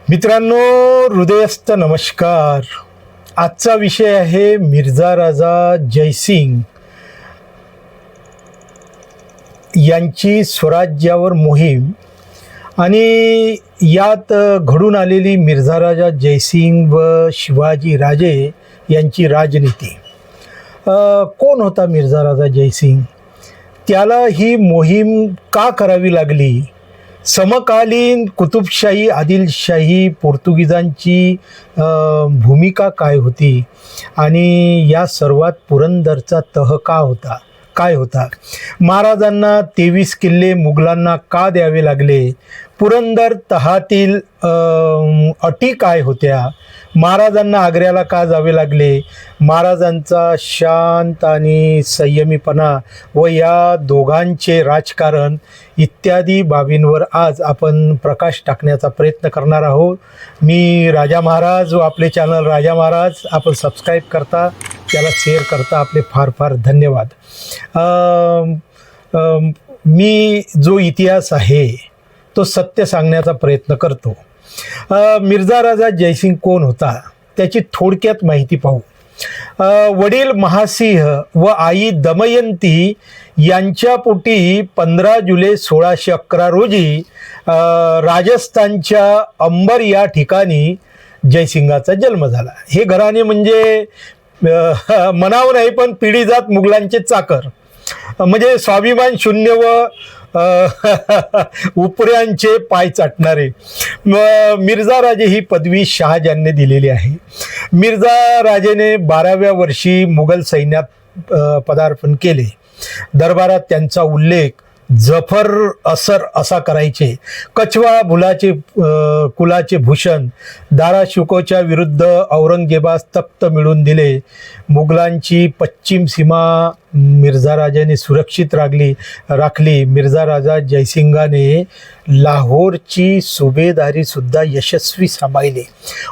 मित्रांनो, हृदयस्थ नमस्कार. आजचा विषय आहे मिर्झा राजा जयसिंग यांची स्वराज्यावर मोहीम आणि यात घडून आलेली मिर्झा राजा जयसिंग व शिवाजी राजे यांची राजनीती. कोण होता मिर्झा राजा जयसिंग? त्याला ही मोहीम का करावी लागली? समकालीन कुतुबशाही, आदिलशाही, पोर्तुगीजांची भूमिका काय होती आणि या सर्वात पुरंदरचा तह काय होता? महाराजांना 23 किल्ले मुघलांना का द्यावे लागले? पुरंदर तहातील अटी काय होत्या? महाराजांना आग्र्याला का जावे लागले? महाराजांचा शांत आणि संयमीपणा व या दोघांचे राजकारण इत्यादी बाबींवर आज आपण प्रकाश टाकण्याचा प्रयत्न करणार आहोत. मी राजा महाराज व आपले चॅनल राजा महाराज आपण सबस्क्राईब करता, त्याला शेअर करता, आपले फार फार धन्यवाद. मी जो इतिहास आहे तो सत्य सांगण्याचा प्रयत्न करतो. मिर्झा राजा जयसिंग कोण होता त्याची थोडक्यात माहिती पाहू. वडील महासिंह व आई दमयंती यांच्या पोटी 15 जुलै 1611 रोजी राजस्थानच्या अंबर या ठिकाणी जयसिंगाचा जन्म झाला. हे घराणे म्हणजे म्हणावं नाही पण पिढीजात मुघलांचे चाकर, म्हणजे स्वाभिमान शून्य व उपऱ्यांचे पाय चाटणारे. मिर्झा राजे ही पदवी शहाजहानने दिलेली आहे. मिर्झा राजेने 12व्या वर्षी मुघल सैन्यात पदार्पण केले. दरबारात त्यांचा उल्लेख जफर असर असा करायचे. कछवा भुलाचे कुलाचे भूषण, दारा शिकोच्या विरुद्ध औरंगजेबास तख्त मिळवून दिले. मुघलांची पश्चिम सीमा मिर्झा राजाने सुरक्षित राखली. मिर्झा राजा जयसिंगाने लाहोरची सुभेदारी सुद्धा यशस्वी सांभाळली.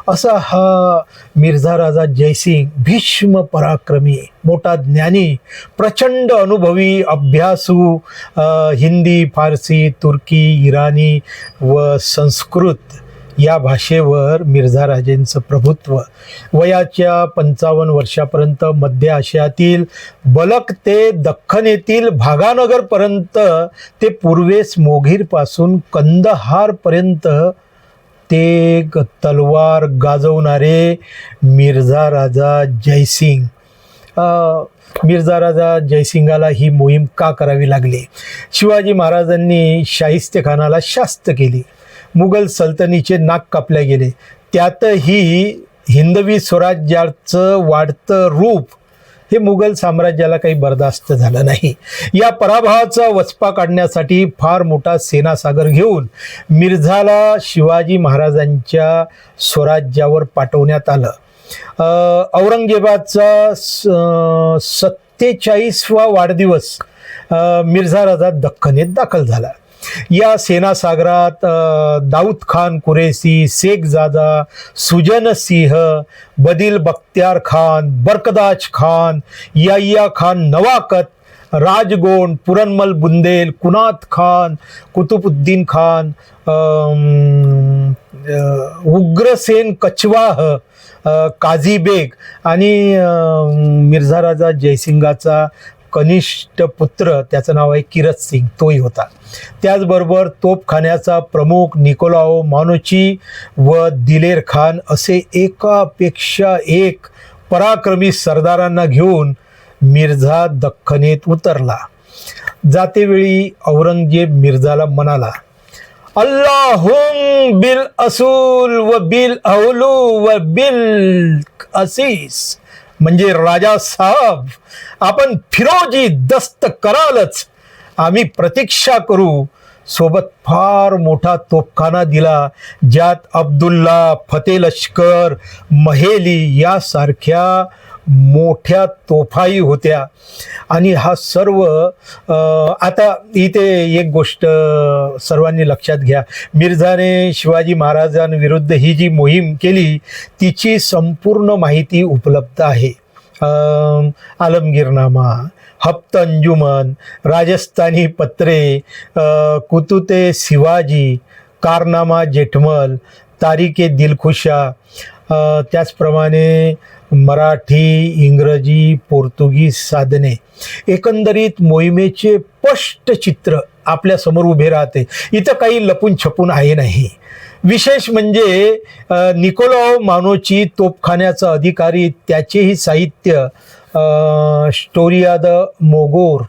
असा हा मिर्झा राजा जयसिंग भीष्म पराक्रमी, मोठा ज्ञानी, प्रचंड अनुभवी, अभ्यासू, हिंदी, फारसी, तुर्की, इराणी व संस्कृत या भाषेवर मिर्झा राजेंचं प्रभुत्व. वयाच्या 55 वर्षापर्यंत मध्य आशियातील बलक ते दख्खन येथील भागानगरपर्यंत ते पूर्वेस मोघीरपासून कंदहारपर्यंत ते तलवार गाजवणारे मिर्झा राजा जयसिंग. मिर्झा राजा जयसिंगाला ही मोहीम का करावी लागली? शिवाजी महाराजांनी शाहिस्तेखानाला शास्त केली. मुघल सल्तनीचे नाक कापले गेले. त्यातही हिंदवी स्वराज्याचं वाढतं रूप हे मुघल साम्राज्याला काही बर्दास्त झालं नाही. या पराभवाचा वचपा काढण्यासाठी फार मोठा सेनासागर घेऊन मिर्झाला शिवाजी महाराजांच्या स्वराज्यावर पाठवण्यात आलं. औरंगजेबाचा 47वा वाढदिवस मिर्झा राजा दख्खनेत दाखल झाला. या सेनासागरात दाऊद खान कुरेशी, शेखजादा, सुजन सिंह, बदिल बख्तियार खान, बरकदाज खान, याह्या खान नवाकत, राजगोंड, पुरनमल बुंदेल, कुनात खान, कुतुबुद्दीन खान, उग्रसेन कछवाह, काझी बेग आणि मिर्झा राजा जयसिंगाचा कनिष्ठ पुत्र, त्याचं नाव आहे किरत सिंग, तोही होता. त्याचबरोबर तोपखान्याचा प्रमुख निकोलाओ मानोची व दिलेर खान असे एकापेक्षा एक पराक्रमी सरदारांना घेऊन मिर्झा दख्खनेत उतरला. जातेवेळी औरंगजेब मिर्झाला म्हणाला, अल्लाहुम बिल असूल व बिल अवलू व बिल असीस, म्हणजे राजा साहब आपण फिरोजी दस्त करालच, आम्ही प्रतीक्षा करू. सोबत फार मोठा तोफखाना दिला, ज्यात अब्दुल्ला, फते लष्कर, महेली यासारख्या मोठ्या तोफाही होत्या. आणि हा सर्व आता इथे एक गोष्ट सर्वांनी लक्षात घ्या. मिर्झाने शिवाजी महाराजांविरुद्ध ही जी मोहीम केली तिची संपूर्ण माहिती उपलब्ध आहे. आलमगीरनामा, हप्त अंजुमन, राजस्थानी पत्रे, कुतुते शिवाजी, कारनामा जेठमल, तारिके दिलखुशा, त्याचप्रमाणे मराठी, इंग्रजी, पोर्तुगीज साधने, एकंदरीत मोहिमेचे स्पष्ट चित्र आपल्यासमोर उभे राहते. इथं काही लपून छपून आहे नाही. विशेष म्हणजे निकोलाव मानोची तोफखान्याचा अधिकारी, त्याचेही साहित्य स्टोरिया द मोगोर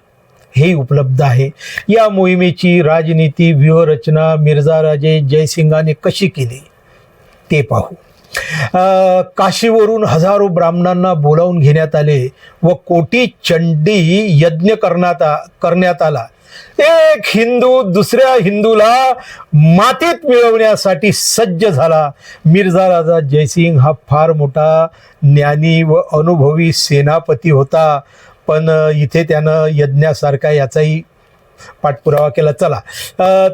हे उपलब्ध आहे. या मोहिमेची राजनीती, व्यूहरचना मिर्झा राजे जयसिंगाने कशी केली ते पाहू. काशीवरून हजारो ब्राह्मणांना बोलावून घेण्यात आले व कोटी चंडी यज्ञ करण्यात आला. एक हिंदू दुसऱ्या हिंदूला मातीत मिळवण्यासाठी सज्ज झाला. मिर्झा राजा जयसिंग हा फार मोठा ज्ञानी व अनुभवी सेनापती होता, पण इथे त्यानं यज्ञासारखा याचाही पाठपुरावा केला. चला,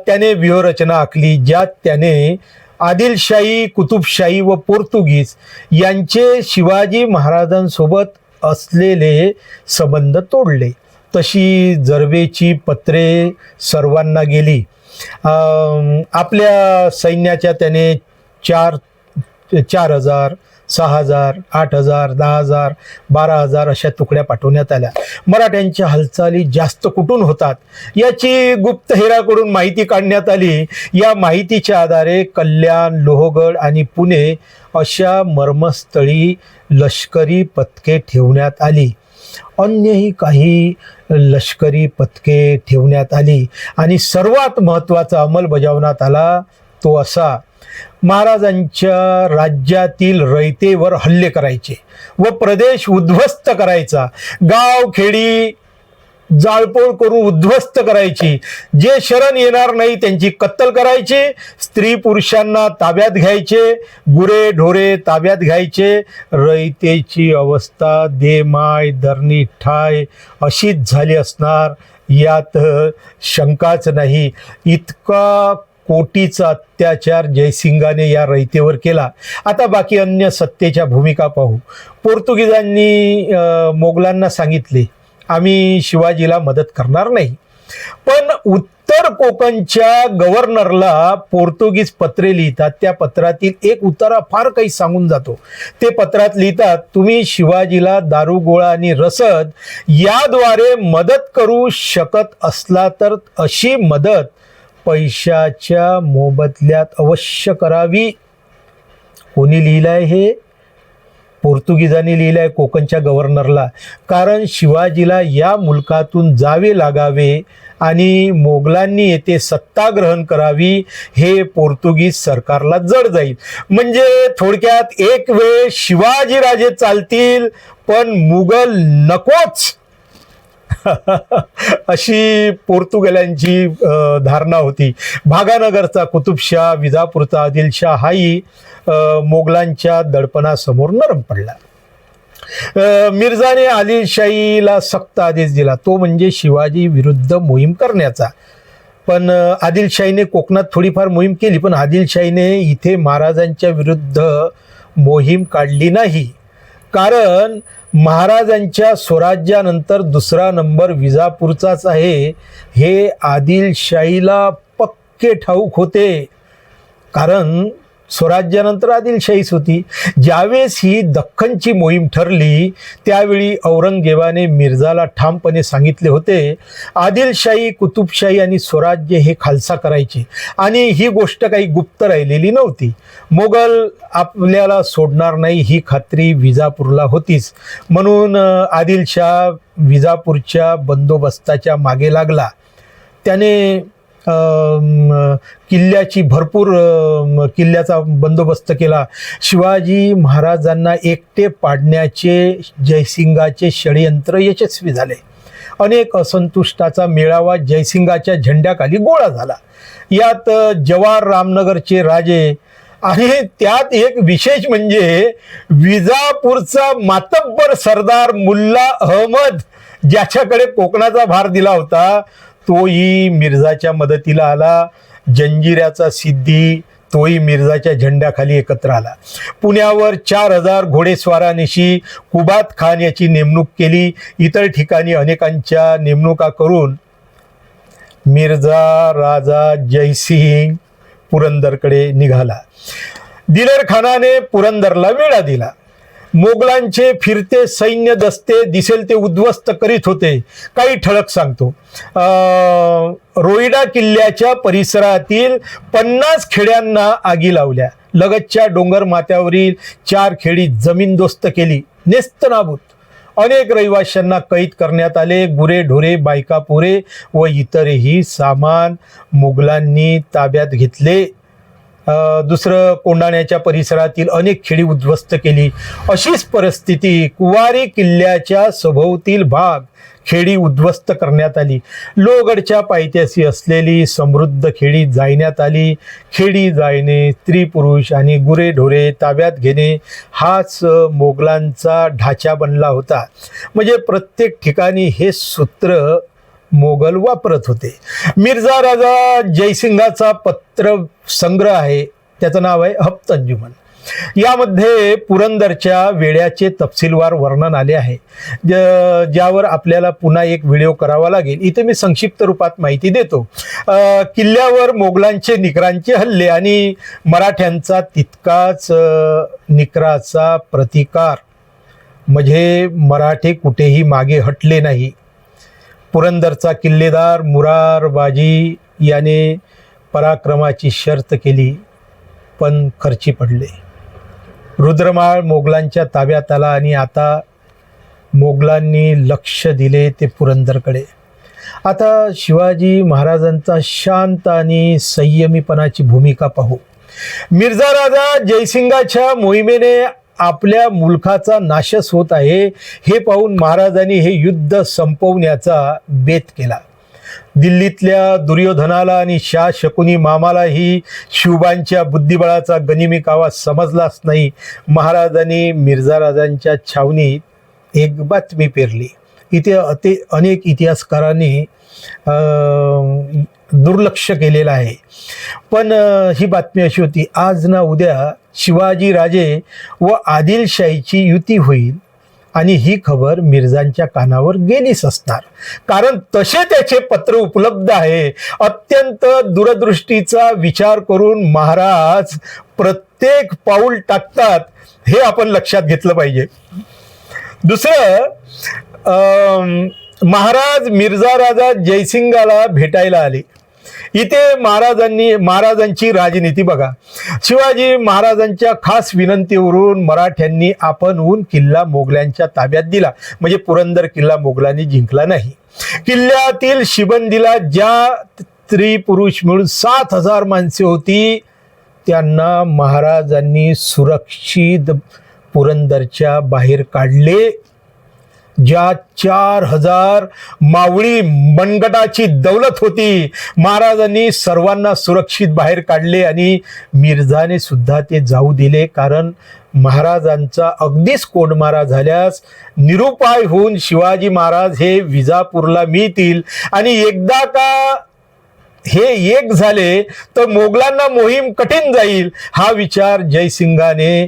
त्याने व्यूहरचना आखली, ज्यात त्याने आदिलशाही, कुतुबशाही व पोर्तुगीज यांचे शिवाजी महाराजांसोबत असलेले संबंध तोडले. तशी जरबेची पत्रे सर्वांना गेली. आपल्या सैन्याच्या त्याने 4,000, 6,000, 8,000, 10,000, 12,000 अशा तुकड्या पाठवण्यात आल्या. मराठ्यांच्या हालचाली जास्त कुठून होतात याची गुप्तहेराकडून माहिती काढण्यात आली. या माहितीच्या आधारे कल्याण, लोहगड आणि पुणे अशा मर्मस्थळी लष्करी पथके ठेवण्यात आली. अन्यही काही लष्करी पथके ठेवण्यात आली आणि सर्वात महत्त्वाचा अंमल बजावण्यात आला तो असा: महाराजांच्या राज्यातील रयतेवर हल्ले करायचे व प्रदेश उद्ध्वस्त करायचा. गाव खेडी जाळपोळ करून उद्ध्वस्त करायची. जे शरण येणार नाही त्यांची कत्तल करायची. स्त्री पुरुषांना ताब्यात घ्यायचे, गुरे ढोरे ताब्यात घ्यायचे. रयतेची अवस्था देमाय धरणी ठाय अशीच झाली असणार यात शंकाच नाही. इतका कोटीचा अत्याचार जयसिंगाने या रयतेवर केला. आता बाकी अन्य सत्तेच्या भूमिका पाहू. पोर्तुगीजांनी मोगलांना सांगितले, आम्ही शिवाजीला मदत करणार नाही. पण उत्तर कोकणच्या गव्हर्नरला पोर्तुगीज पत्रे लिहितात. त्या पत्रातील एक उतारा फार काही सांगून जातो. ते पत्रात लिहितात, तुम्ही शिवाजीला दारुगोळा आणि रसद याद्वारे मदत करू शकत असला तर अशी मदत पैशाच्या मोबदल्यात अवश्य करावी. कोणी लिहिलंय हे? पोर्तुगीजांनी लिहिलंय कोकणच्या गव्हर्नरला. कारण शिवाजीला या मुलकातून जावे लागावे आणि मोगलांनी येथे सत्ता ग्रहण करावी हे पोर्तुगीज सरकारला जड जाईल. म्हणजे थोडक्यात एक वेळ शिवाजी राजे चालतील पण मुघल नकोच अशी पोर्तुगीजांची धारणा होती. भागानगरचा कुतुबशाह, विजापूरचा आदिलशाह हाही मोगलांच्या दडपणासमोर नरम पडला. मिर्झाने आदिलशाहीला सक्त आदेश दिला, तो म्हणजे शिवाजी विरुद्ध मोहीम करण्याचा. पण आदिलशाहीने कोकणात थोडीफार मोहीम केली, पण आदिलशाहीने इथे महाराजांच्या विरुद्ध मोहीम काढली नाही. कारण महाराजांच्या स्वराज्यानंतर दुसरा नंबर विजापूरचाच आहे हे आदिलशाहीला पक्के ठाऊक होते. कारण स्वराज्यानंतर आदिलशाहीच होती. ज्यावेळेस ही दख्खनची मोहीम ठरली त्यावेळी औरंगजेबाने मिर्झाला ठामपणे सांगितले होते, आदिलशाही, कुतुबशाही आणि स्वराज्य हे खालसा करायचे. आणि ही गोष्ट काही गुप्त राहिलेली नव्हती. मोगल आपल्याला सोडणार नाही ही खात्री विजापूरला होतीच. म्हणून आदिलशाह विजापूरच्या बंदोबस्ताच्या मागे लागला. त्याने किल्ल्याचा बंदोबस्त केला. शिवाजी महाराजांना एकटे पाडण्याचे जयसिंगाचे षडयंत्र यशस्वी झाले. अनेक असंतुष्टाचा मेळावा जयसिंगाच्या झेंड्याखाली गोळा झाला. यात जवाहर रामनगरचे राजे आणि त्यात एक विशेष म्हणजे विजापूरचा मातब्बर सरदार मुल्ला अहमद, ज्याच्याकडे कोकणाचा भार दिला होता, तोही मिर्झाच्या मदतीला आला. जंजिऱ्याचा सिद्धी तोही मिर्झाच्या झेंड्याखाली एकत्र आला. पुण्यावर 4,000 घोडेस्वारांनिशी कुबात खान याची नेमणूक केली. इतर ठिकाणी अनेकांच्या नेमणुका करून मिर्झा राजा जयसिंग पुरंदरकडे निघाला. दिलेर खानाने पुरंदरला वेढा दिला. मोगलांचे फिरते सैन्य दस्ते दिसेल ते उद्ध्वस्त करीत होते. काही ठळक सांगतो. रोईडा किल्ल्याच्या परिसरातील 50 खेड्यांना आगी लावल्या. लगतच्या डोंगर माथ्यावरील 4 खेडी जमीनदोस्त केली, नेस्तनाबूत. अनेक रहिवाशांना कैद करण्यात आले. गुरे ढोरे, बायका पोरे व इतरही सामान मुघलांनी ताब्यात घेतले. दुसरं, कोंढाण्याच्या परिसरातील अनेक खेडी उद्ध्वस्त केली. अशीच परिस्थिती. कुवारी किल्ल्याच्या सभोवतील भाग खेडी उद्ध्वस्त करण्यात आली. लोहगडच्या पायथ्याशी असलेली समृद्ध खेडी जाळण्यात आली. खेडी जाळणे, स्त्री पुरुष आणि गुरे ढोरे ताब्यात घेणे हाच मोगलांचा ढाचा बनला होता. म्हणजे प्रत्येक ठिकाणी हे सूत्र मोगल वापरत होते. मिर्झा राजा जयसिंगाचा पत्र संग्रह आहे, त्याचं नाव आहे हप्त अंजुमन. यामध्ये पुरंदरच्या वेढ्याचे तपशीलवार वर्णन आले आहे, ज्यावर आपल्याला पुन्हा एक व्हिडिओ करावा लागेल. इथे मी संक्षिप्त रूपात माहिती देतो. किल्ल्यावर मोगलांचे निकरांचे हल्ले आणि मराठ्यांचा तितकाच निकराचा प्रतिकार, म्हणजे मराठे कुठेही मागे हटले नाही. पुरंदरचा किल्लेदार मुरारबाजी याने पराक्रमाची शर्त केली, पण खर्ची पडले. रुद्रमाळ मोगलांच्या ताब्यात आला आणि आता मोगलांनी लक्ष दिले ते पुरंदरकडे. आता शिवाजी महाराजांचा शांत आणि संयमीपणाची भूमिका पाहू. मिर्झा राजा जयसिंगाच्या मोहिमेने आपल्या मुलखाचा नाशच होत आहे हे पाहून महाराजांनी हे युद्ध संपवण्याचा बेत केला. दिल्लीतल्या दुर्योधनाला आणि शाह शकुनी मामालाही शिवबांच्या बुद्धिबळाचा गनिमिक आवाज समजलाच नाही. महाराजांनी मिर्झा राजांच्या छावणीत एक बातमी पेरली. इथे अनेक इतिहासकारांनी दुर्लक्ष केलेलं आहे, पण ही बातमी अशी होती, आज ना उद्या शिवाजी राजे व आदिलशाहीची युती होईल आणि ही खबर मिर्झांच्या कानावर गेलीच असणार, कारण तसे त्याचे पत्र उपलब्ध आहे. अत्यंत दूरदृष्टीचा विचार करून महाराज प्रत्येक पाऊल टाकतात, हे आपण लक्षात घेतलं पाहिजे. दुसरं, महाराज मिर्झा राजा जयसिंगाला भेटायला आले. इथे महाराजांची राजनीती बघा. शिवाजी महाराजांच्या खास विनंतीवरून मराठ्यांनी आपणहून किल्ला मोगलांच्या ताब्यात दिला, म्हणजे पुरंदर किल्ला मोगलांनी जिंकला नाही. किल्ल्यातील शिबंदीला ज्या स्त्री पुरुष मिळून 7,000 माणसे होती, त्यांना महाराजांनी सुरक्षित पुरंदरच्या बाहेर काढले. ज्या 4,000 मावळी मनगटाची दौलत होती, महाराजांनी सर्वांना सुरक्षित बाहेर काढले आणि मिर्झाने सुद्धा ते जाऊ दिले, कारण महाराजांचा अगदीच कोंडमारा झाल्यास निरुपाय होऊन शिवाजी महाराज हे विजापूरला मिळतील आणि एकदा का हे एक झाले तर मोगलांना मोहीम कठीण जाईल. हा विचार जयसिंगाने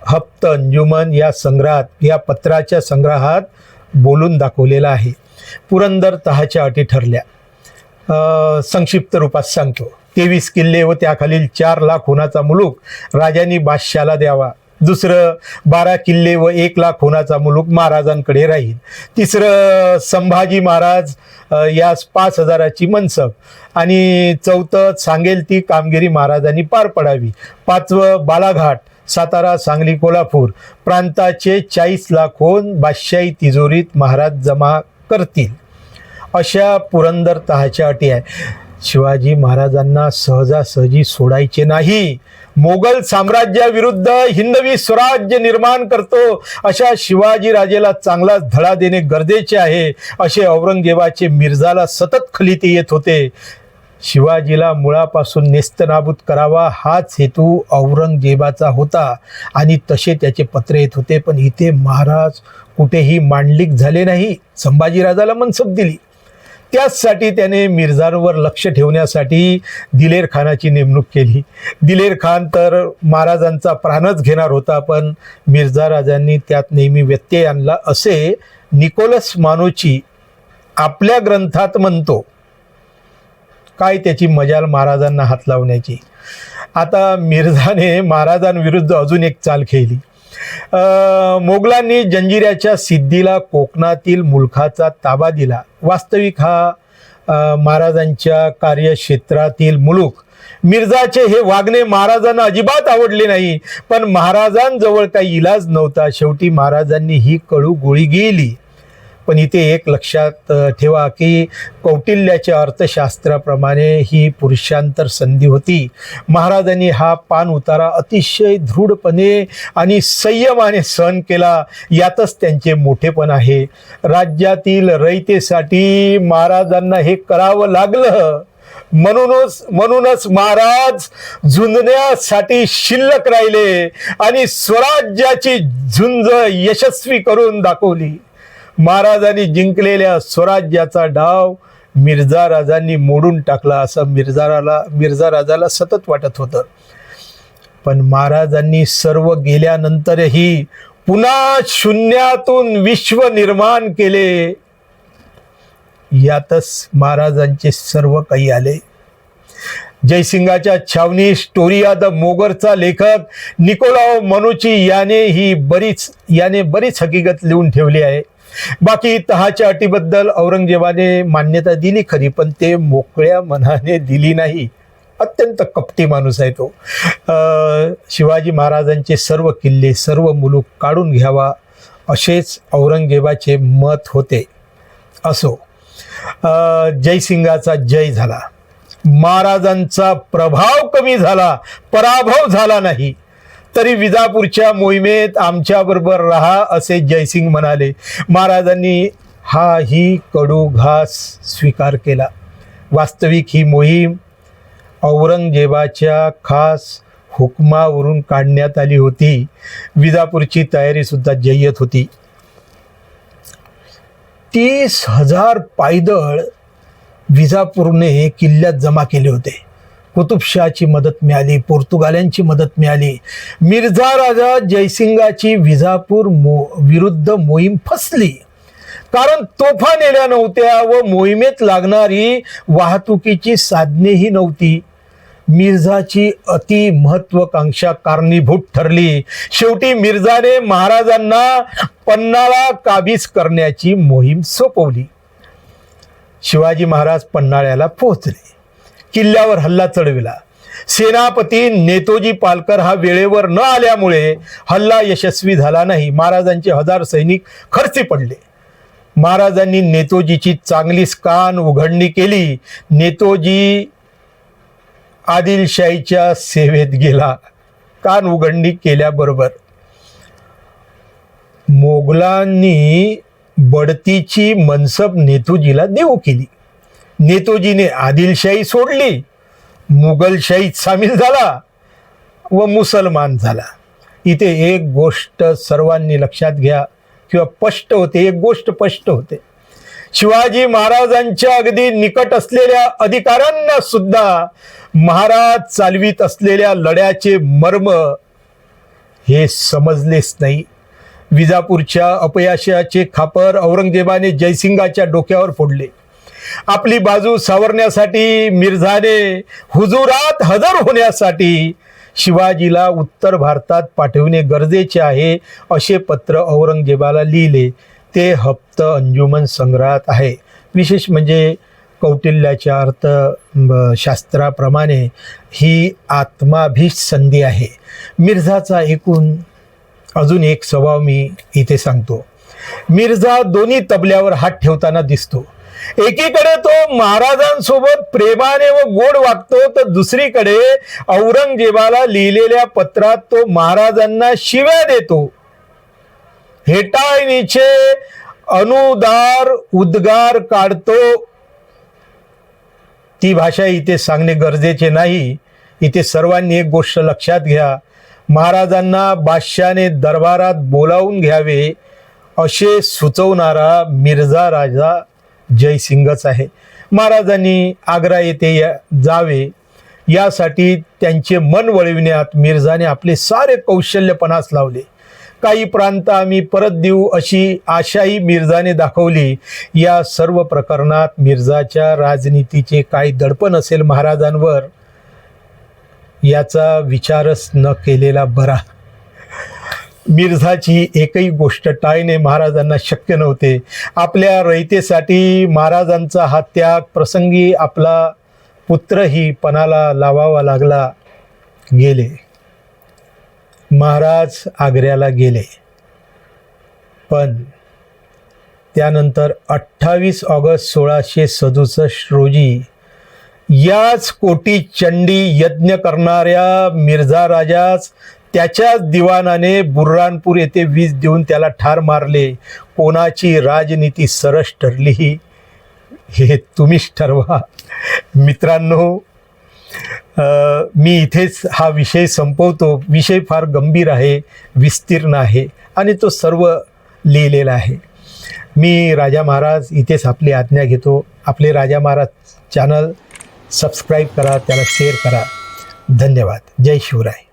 हप्त अंजुमन या संग्रहात, या पत्राच्या संग्रहात बोलून दाखवलेला आहे. पुरंदर तहाच्या अटी ठरल्या. संक्षिप्त रूपात सांगतो. 23 किल्ले व त्याखालील 4 लाख होणाचा मुलूक राजांनी बादशाला द्यावा. दुसरं, 12 किल्ले व 1 लाख होणाचा मुलूक महाराजांकडे राहील. तिसरं, संभाजी महाराज यास 5,000ची मनसब. आणि चौथं, सांगेल ती कामगिरी महाराजांनी पार पडावी. 5वं, बालाघाट, सातारा, सांगली, कोल्हापूर प्रांताचे 40 लाख होऊन बादशाही तिजोरीत महाराज जमा करतील. अशा पुरंदर तहाच्या अटी आहे. शिवाजी महाराजांना सहजासहजी सोडायचे नाही. मोगल साम्राज्याविरुद्ध हिंदवी स्वराज्य निर्माण करतो अशा शिवाजी राजेला चांगलाच धडा देणे गरजेचे आहे, असे औरंगजेबाचे मिर्झाला सतत खलिते येत होते. शिवाजीला मुळापासून नेस्तनाबूत करावा हाच हेतू औरंगजेबाचा होता आणि तसे त्याचे पत्र येत होते. पण इथे महाराज कुठेही मांडलिक झाले नाही. संभाजीराजाला मनसब दिली. त्याचसाठी त्याने मिर्झांवर लक्ष ठेवण्यासाठी दिलेर खानाची नेमणूक केली. दिलेर खान तर महाराजांचा प्राणच घेणार होता, पण मिर्झा राजांनी त्यात नेहमी व्यत्यय आणला, असे निकोलस मानोची आपल्या ग्रंथात म्हणतो. काय त्याची मजाल महाराजांना हात लावण्याची. आता मिर्झाने महाराजांविरुद्ध अजून एक चाल खेळली. मोगलांनी जंजिऱ्याच्या सिद्धीला कोकणातील मुलखाचा ताबा दिला. वास्तविक हा महाराजांच्या कार्यक्षेत्रातील मुलूक. मिर्झाचे हे वागणे महाराजांना अजिबात आवडले नाही, पण महाराजांजवळ काही इलाज नव्हता. शेवटी महाराजांनी ही कळू गोळी गेली. पण इथे एक लक्षात ठेवा की कौटिल्याच्या अर्थशास्त्राप्रमाणे ही पुरुषांतर संधी होती. महाराजांनी हा पान उतारा अतिशय दृढपणे आणि संयमाने सहन केला. यातच त्यांचे मोठेपण आहे. राज्यातील रयतेसाठी महाराजांना हे करावं लागलं. म्हणूनच महाराज झुंजण्यासाठी शिल्लक राहिले आणि स्वराज्याची झुंज यशस्वी करून दाखवली. महाराजांनी जिंकलेल्या स्वराज्याचा डाव मिर्झा राजांनी मोडून टाकला असं मिर्झा राजाला सतत वाटत होतं. पण महाराजांनी सर्व गेल्यानंतरही पुन्हा शून्यातून विश्व निर्माण केले. यातच महाराजांचे सर्व काही आले. जयसिंगाच्या छावणी स्टोरी ऑफ द मोगरचा लेखक निकोलाव मनुची याने बरीच हकीकत लिहून ठेवली आहे. बाकी तहाच्या अटीबद्दल औरंगजेबाने मान्यता दिली खरी, पण ते मोकळ्या मनाने दिली नाही. अत्यंत कपटी माणूस आहे तो. शिवाजी महाराजांचे सर्व किल्ले सर्व मुलूक काढून घ्यावा असेच औरंगजेबाचे मत होते. असो, जयसिंगाचा जय झाला. महाराजांचा प्रभाव कमी झाला, पराभव झाला नाही. तरी विजापूरच्या मोहिमेत आमच्याबरोबर राहा असे जयसिंग म्हणाले. महाराजांनी ही कडू घास स्वीकार केला. वास्तविक ही मोहीम औरंगजेबाच्या खास हुकमावरून काढण्यात आली होती. विजापूरची तयारी सुद्धा जय्यत होती. 30,000 पायदळ विजापूरने किल्ल्यात जमा केले होते. कुतुबशहाची मदत मिळाली, पोर्तुगाल्यांची मदत मिळाली. मिर्झा राजा जयसिंगाची विजापूर विरुद्ध मोहीम फसली, कारण तोफा नेल्या नव्हत्या व मोहिमेत लागणारी वाहतुकीची साधनेही नव्हती. मिर्झाची अति महत्वाकांक्षा कारणीभूत ठरली. शेवटी मिर्झाने महाराजांना पन्हाळा काबीज करण्याची मोहीम सोपवली. शिवाजी महाराज पन्हाळ्याला पोहोचले. किल्ल्यावर हल्ला चढविला. सेनापती नेतोजी पालकर हा वेळेवर न आल्यामुळे हल्ला यशस्वी झाला नाही. महाराजांचे 1000 सैनिक खर्ची पडले. महाराजांनी नेतोजीची चांगलीच कान उघडणी केली. नेतोजी आदिलशाहीच्या सेवेत गेला. कान उघडणी केल्याबरोबर मोगलांनी बढतीची मनसब नेतोजीला देऊ केली. नेतोजीने आदिलशाही सोडली, मुघलशाहीत सामील झाला व मुसलमान झाला. इथे एक गोष्ट सर्वांनी लक्षात घ्या किंवा स्पष्ट होते. एक गोष्ट स्पष्ट होते. शिवाजी महाराजांच्या अगदी निकट असलेल्या अधिकाऱ्यांना सुद्धा महाराज चालवीत असलेल्या लढ्याचे मर्म हे समजलेच नाही. विजापूरच्या अपयशाचे खापर औरंगजेबाने जयसिंगाच्या डोक्यावर फोडले. आपली बाजू सावरण्यासाठी मिर्झाने हुजुरात हजर होण्यासाठी शिवाजीला उत्तर भारतात पाठविणे गरजेचे आहे असे पत्र औरंगजेबाला लिहिले. ते हप्त अंजुमन संग्रहात आहे. विशेष म्हणजे कौटिल्याच्या अर्थशास्त्राप्रमाणे ही आत्माभीष्ट संधी आहे. मिर्झाचा एकूण अजून एक स्वभाव मी इथे सांगतो. मिर्झा दोन्ही तबल्यावर हात ठेवताना दिसतो. एकीकडे तो महाराजांसोबत प्रेमाने व गोड वागतो, तर दुसरीकडे औरंगजेबाला लिहिलेल्या पत्रात तो महाराजांना शिव्या देतो. हेटाळणीचे अनुदार उद्गार काढतो. ती भाषा इथे सांगणे गरजेचे नाही. इथे सर्वांनी एक गोष्ट लक्षात घ्या. महाराजांना बादशाने दरबारात बोलावून घ्यावे असे सुचवणारा मिर्झा राजा जयसिंगच आहे. महाराजांनी आग्रा येथे जावे यासाठी त्यांचे मन वळविण्यात मिर्झाने आपले सारे कौशल्य पणास लावले. काही प्रांत आम्ही परत देऊ अशी आशाही मिर्झाने दाखवली. या सर्व प्रकरणात मिर्झाच्या राजनीतीचे काही दडपण असेल महाराजांवर याचा विचारच न केलेला बरा. मिर्झाची एकही गोष्ट टाळणे महाराजांना शक्य नव्हते. आपल्या रयतेसाठी महाराजांचा हा त्याग प्रसंगी आपला पुत्रही पणाला लावावा लागला. गेले महाराज आग्र्याला गेले. पण त्यानंतर 28 ऑगस्ट 1667 रोजी याच कोटी चंडी यज्ञ करणाऱ्या मिर्झा राजास त्याच्याच दिवाणाने बुऱ्हाणपूर येथे वीज देऊन त्याला ठार मारले. कोणाची राजनीती सरस ठरली हे तुम्हीच ठरवा. मित्रांनो, मी इथेच हा विषय संपवतो. विषय फार गंभीर आहे, विस्तीर्ण आहे आणि तो सर्व लिहिलेला आहे. मी राजा महाराज इथेच आपली आज्ञा घेतो. आपले राजा महाराज चॅनल सबस्क्राईब करा, त्याला शेअर करा. धन्यवाद. जय शिवराय.